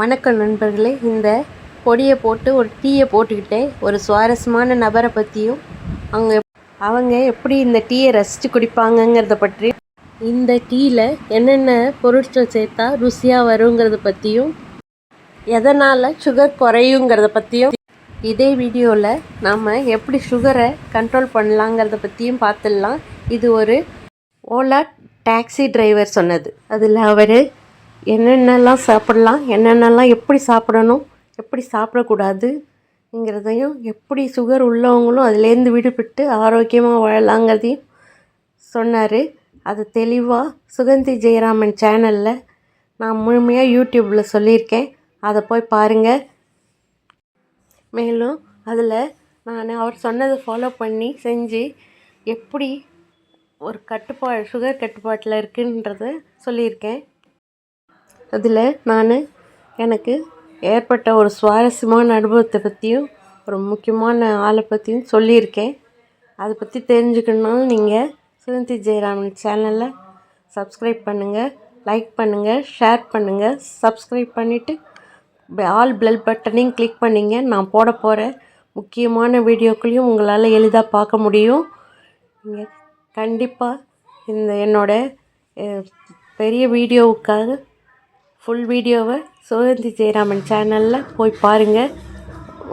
வணக்கம் நண்பர்களே. இந்த பொடியை போட்டு ஒரு டீயை போட்டுக்கிட்டே ஒரு சுவாரஸ்யமான நபரை பற்றியும் அவங்க எப்படி இந்த டீயை ரசித்து குடிப்பாங்கங்கிறத பற்றி, இந்த டீயில் என்னென்ன பொருட்கள் சேர்த்தா ருசியாக வருங்கிறத பற்றியும், எதனால் சுகர் குறையுங்கிறத பற்றியும் இதே வீடியோவில் நாம் எப்படி சுகரை கண்ட்ரோல் பண்ணலாங்கிறத பற்றியும் பார்த்துடலாம். இது ஒரு ஓலா டாக்ஸி டிரைவர் சொன்னது. அதில் அவர் என்னென்னலாம் சாப்பிடலாம், என்னென்னலாம் எப்படி சாப்பிடணும், எப்படி சாப்பிடக்கூடாதுங்கிறதையும், எப்படி சுகர் உள்ளவங்களும் அதுலேருந்து விடுபட்டு ஆரோக்கியமாக வாழலாங்கிறதையும் சொன்னார். அது தெளிவாக சுகந்தி ஜெயராமன் சேனலில் நான் முழுமையாக யூடியூப்பில் சொல்லியிருக்கேன். அதை போய் பாருங்கள். மேலும் அதில் நான் அவர் சொன்னதை ஃபாலோ பண்ணி செஞ்சு எப்படி ஒரு சுகர் கட்டுப்பாட்டில் இருக்குன்றத சொல்லியிருக்கேன். அதில் நான் எனக்கு ஏற்பட்ட ஒரு சுவாரஸ்யமான அனுபவத்தை பற்றியும் ஒரு முக்கியமான ஆளை பற்றியும் சொல்லியிருக்கேன். அதை பற்றி தெரிஞ்சுக்கணும்னாலும் நீங்கள் சுகந்தி ஜெயராமன் சேனலை சப்ஸ்கிரைப் பண்ணுங்கள், லைக் பண்ணுங்கள், ஷேர் பண்ணுங்கள். சப்ஸ்கிரைப் பண்ணிவிட்டு ஆல் பெல் பட்டனையும் கிளிக் பண்ணிங்க. நான் போட போகிற முக்கியமான வீடியோக்களையும் உங்களால் எளிதாக பார்க்க முடியும். நீங்கள் கண்டிப்பாக இந்த என்னோடய பெரிய வீடியோவுக்காக ஃபுல் வீடியோவை சுகந்தி ஜெயராமன் சேனலில் போய் பாருங்கள்.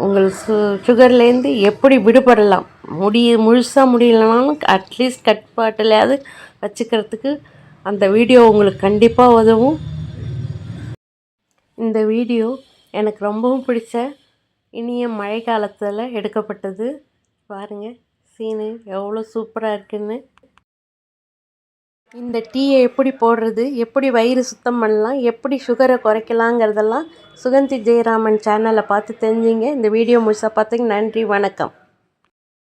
உங்கள் சுகர்லேருந்து எப்படி விடுபடலாம், முழுசாக முடியலனாலும் அட்லீஸ்ட் கட்டுப்பாட்டிலையாவது வச்சுக்கிறதுக்கு அந்த வீடியோ உங்களுக்கு கண்டிப்பாக உதவும். இந்த வீடியோ எனக்கு ரொம்பவும் பிடிச்ச இனிய மழை காலத்தில் எடுக்கப்பட்டது. பாருங்கள், சீனு எவ்வளோ சூப்பராக இருக்குன்னு. இந்த டீயை எப்படி போடுறது, எப்படி வயிறு சுத்தம் பண்ணலாம், எப்படி சுகரை குறைக்கலாங்கிறதெல்லாம் சுகந்தி ஜெயராமன் சேனலை பார்த்து தெரிஞ்சிங்க. இந்த வீடியோ முழுசாக பார்த்தீங்க. நன்றி, வணக்கம்.